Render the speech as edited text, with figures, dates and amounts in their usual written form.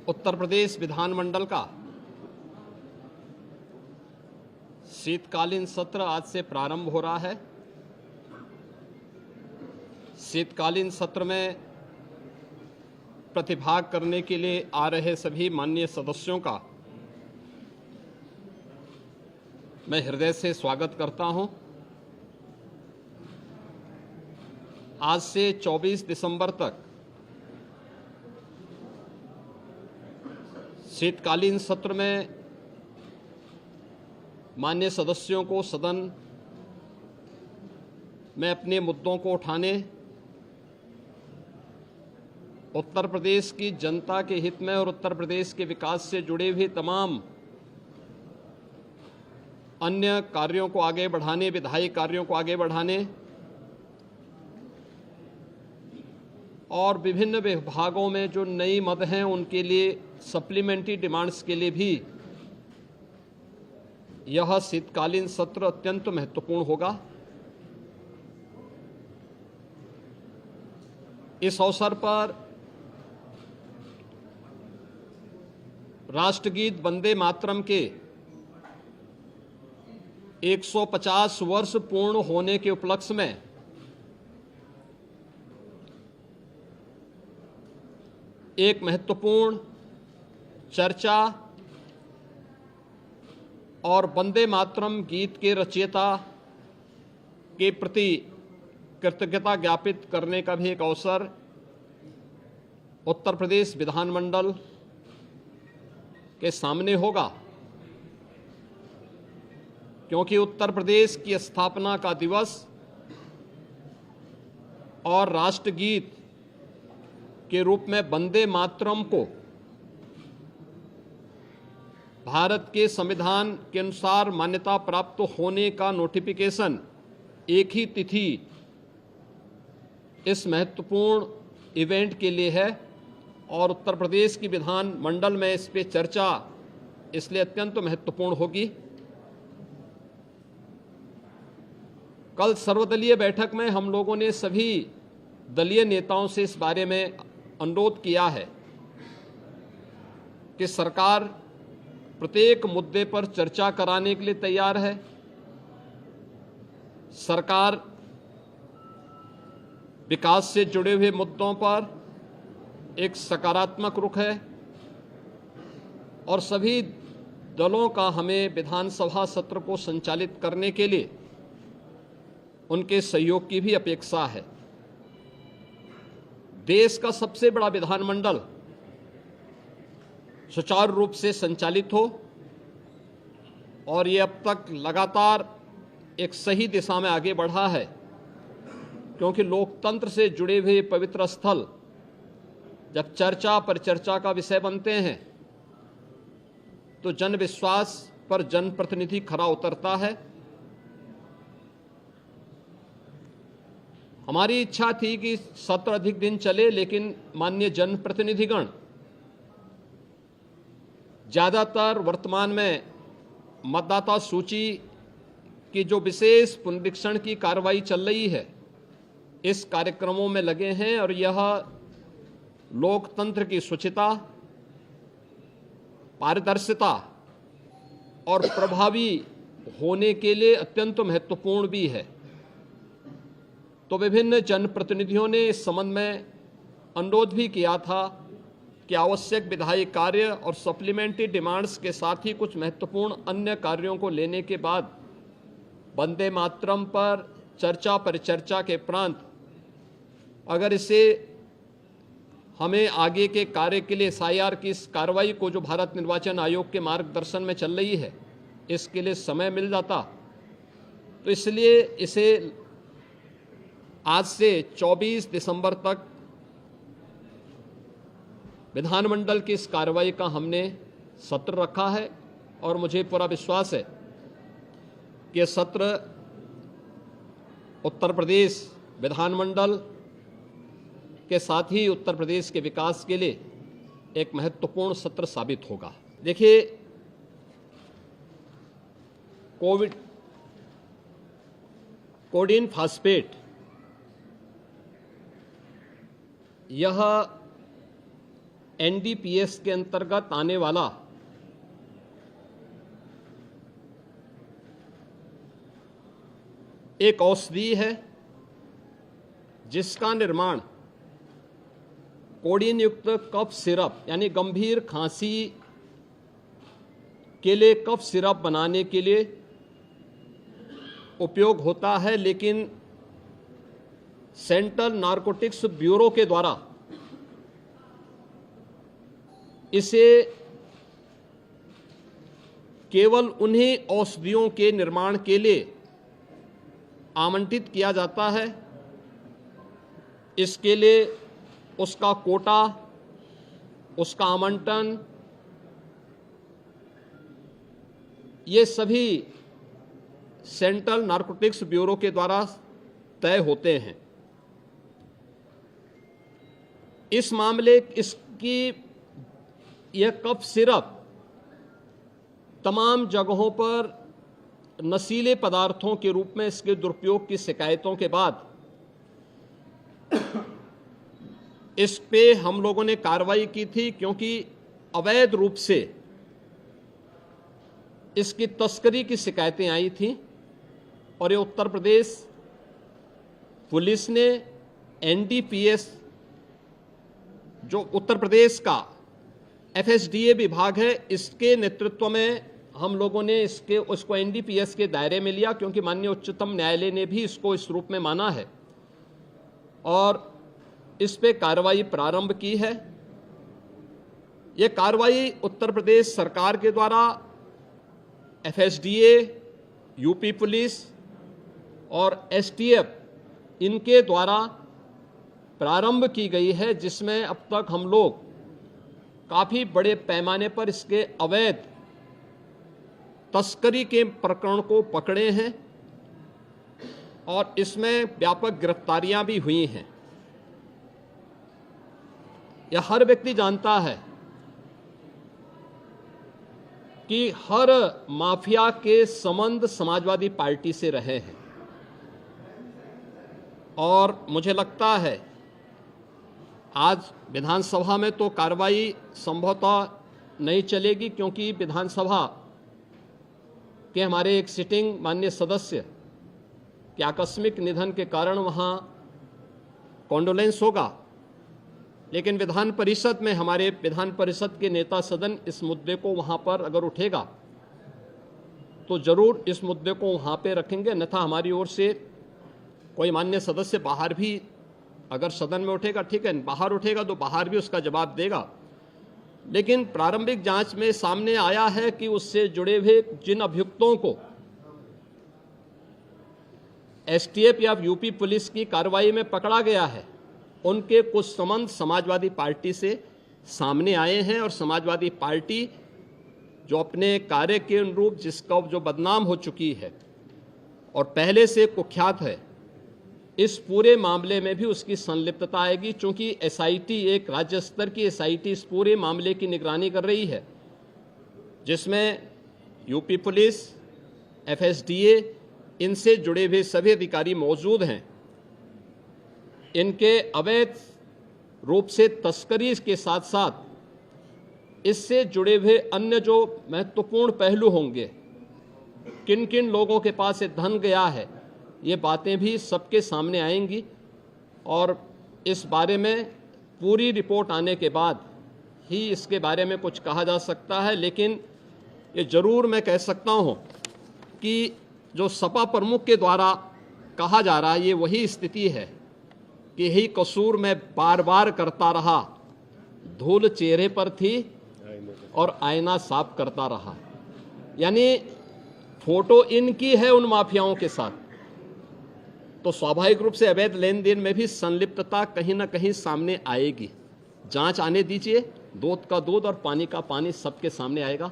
उत्तर प्रदेश विधानमंडल का शीतकालीन सत्र आज से प्रारंभ हो रहा है। शीतकालीन सत्र में प्रतिभाग करने के लिए आ रहे सभी माननीय सदस्यों का मैं हृदय से स्वागत करता हूं। आज से 24 दिसंबर तक शीतकालीन सत्र में माननीय सदस्यों को सदन में अपने मुद्दों को उठाने, उत्तर प्रदेश की जनता के हित में और उत्तर प्रदेश के विकास से जुड़े हुए तमाम अन्य कार्यों को आगे बढ़ाने, विधायी कार्यों को आगे बढ़ाने और विभिन्न विभागों में जो नई मद हैं उनके लिए सप्लीमेंट्री डिमांड्स के लिए भी यह शीतकालीन सत्र अत्यंत महत्वपूर्ण होगा। इस अवसर पर राष्ट्रगीत वंदे मातरम के 150 वर्ष पूर्ण होने के उपलक्ष्य में एक महत्वपूर्ण चर्चा और वंदे मातरम गीत के रचयिता के प्रति कृतज्ञता ज्ञापित करने का भी एक अवसर उत्तर प्रदेश विधानमंडल के सामने होगा, क्योंकि उत्तर प्रदेश की स्थापना का दिवस और राष्ट्रगीत के रूप में वंदे मातरम को भारत के संविधान के अनुसार मान्यता प्राप्त होने का नोटिफिकेशन एक ही तिथि इस महत्वपूर्ण इवेंट के लिए है और उत्तर प्रदेश की विधान मंडल में इस पे चर्चा इसलिए अत्यंत महत्वपूर्ण होगी। कल सर्वदलीय बैठक में हम लोगों ने सभी दलीय नेताओं से इस बारे में अनुरोध किया है कि सरकार प्रत्येक मुद्दे पर चर्चा कराने के लिए तैयार है। सरकार विकास से जुड़े हुए मुद्दों पर एक सकारात्मक रुख है और सभी दलों का हमें विधानसभा सत्र को संचालित करने के लिए उनके सहयोग की भी अपेक्षा है। देश का सबसे बड़ा विधानमंडल सुचारू रूप से संचालित हो और ये अब तक लगातार एक सही दिशा में आगे बढ़ा है, क्योंकि लोकतंत्र से जुड़े हुए पवित्र स्थल जब चर्चा पर चर्चा का विषय बनते हैं तो जन विश्वास पर जनप्रतिनिधि खरा उतरता है। हमारी इच्छा थी कि सत्र अधिक दिन चले, लेकिन माननीय जनप्रतिनिधिगण ज़्यादातर वर्तमान में मतदाता सूची की जो विशेष पुनरीक्षण की कार्रवाई चल रही है इस कार्यक्रमों में लगे हैं और यह लोकतंत्र की शुचिता, पारदर्शिता और प्रभावी होने के लिए अत्यंत महत्वपूर्ण भी है। तो विभिन्न जनप्रतिनिधियों ने इस संबंध में अनुरोध भी किया था कि आवश्यक विधायी कार्य और सप्लीमेंट्री डिमांड्स के साथ ही कुछ महत्वपूर्ण अन्य कार्यों को लेने के बाद वंदे मातरम पर चर्चा परिचर्चा के उपरांत अगर इसे हमें आगे के कार्य के लिए SIR की इस कार्रवाई को जो भारत निर्वाचन आयोग के मार्गदर्शन में चल रही है इसके लिए समय मिल जाता, तो इसलिए इसे आज से 24 दिसंबर तक विधानमंडल की इस कार्रवाई का हमने सत्र रखा है और मुझे पूरा विश्वास है कि यह सत्र उत्तर प्रदेश विधानमंडल के साथ ही उत्तर प्रदेश के विकास के लिए एक महत्वपूर्ण सत्र साबित होगा। देखिए, कोडीन फास्फेट यह एनडीपीएस के अंतर्गत आने वाला एक औषधि है जिसका निर्माण कोडीन युक्त कफ सिरप यानी गंभीर खांसी के लिए कफ सिरप बनाने के लिए उपयोग होता है, लेकिन सेंट्रल नारकोटिक्स ब्यूरो के द्वारा इसे केवल उन्हीं औषधियों के निर्माण के लिए आवंटित किया जाता है। इसके लिए उसका कोटा, उसका आवंटन, ये सभी सेंट्रल नारकोटिक्स ब्यूरो के द्वारा तय होते हैं। इस मामले इसकी यह कफ सिरप तमाम जगहों पर नशीले पदार्थों के रूप में इसके दुरुपयोग की शिकायतों के बाद इस पे हम लोगों ने कार्रवाई की थी, क्योंकि अवैध रूप से इसकी तस्करी की शिकायतें आई थीं और ये उत्तर प्रदेश पुलिस ने एनडीपीएस, जो उत्तर प्रदेश का एफएसडीए विभाग है, इसके नेतृत्व में हम लोगों ने उसको एनडीपीएस के दायरे में लिया, क्योंकि माननीय उच्चतम न्यायालय ने भी इसको इस रूप में माना है और इस पे कार्रवाई प्रारंभ की है। ये कार्रवाई उत्तर प्रदेश सरकार के द्वारा एफएसडीए, यूपी पुलिस और एसटीएफ इनके द्वारा प्रारंभ की गई है, जिसमें अब तक हम लोग काफ़ी बड़े पैमाने पर इसके अवैध तस्करी के प्रकरण को पकड़े हैं और इसमें व्यापक गिरफ्तारियां भी हुई हैं। यह हर व्यक्ति जानता है कि हर माफिया के संबंध समाजवादी पार्टी से रहे हैं और मुझे लगता है आज विधानसभा में तो कार्रवाई संभवतः नहीं चलेगी, क्योंकि विधानसभा के हमारे एक सिटिंग माननीय सदस्य के आकस्मिक निधन के कारण वहाँ कॉन्डोलेंस होगा, लेकिन विधान परिषद में हमारे विधान परिषद के नेता सदन इस मुद्दे को वहाँ पर अगर उठेगा तो जरूर इस मुद्दे को वहाँ पे रखेंगे, अन्यथा हमारी ओर से कोई मान्य सदस्य बाहर भी अगर सदन में उठेगा ठीक है, बाहर उठेगा तो बाहर भी उसका जवाब देगा। लेकिन प्रारंभिक जांच में सामने आया है कि उससे जुड़े हुए जिन अभियुक्तों को एसटीएफ या यूपी पुलिस की कार्रवाई में पकड़ा गया है, उनके कुछ संबंध समाजवादी पार्टी से सामने आए हैं और समाजवादी पार्टी जो अपने कार्य के अनुरूप जिसका जो बदनाम हो चुकी है और पहले से कुख्यात है, इस पूरे मामले में भी उसकी संलिप्तता आएगी। चूंकि एसआईटी एक राज्य स्तर की एसआईटी इस पूरे मामले की निगरानी कर रही है, जिसमें यूपी पुलिस, एफएसडीए, इनसे जुड़े हुए सभी अधिकारी मौजूद हैं। इनके अवैध रूप से तस्करी के साथ साथ इससे जुड़े हुए अन्य जो महत्वपूर्ण पहलू होंगे, किन किन लोगों के पास ये धन गया है, ये बातें भी सबके सामने आएंगी और इस बारे में पूरी रिपोर्ट आने के बाद ही इसके बारे में कुछ कहा जा सकता है। लेकिन ये जरूर मैं कह सकता हूँ कि जो सपा प्रमुख के द्वारा कहा जा रहा है, ये वही स्थिति है कि यही कसूर मैं बार बार करता रहा, धूल चेहरे पर थी और आईना साफ करता रहा। यानी फोटो इनकी है उन माफियाओं के साथ, तो स्वाभाविक रूप से अवैध लेन देन में भी संलिप्तता कहीं ना कहीं सामने आएगी। जांच आने दीजिए, दूध का दूध और पानी का पानी सबके सामने आएगा।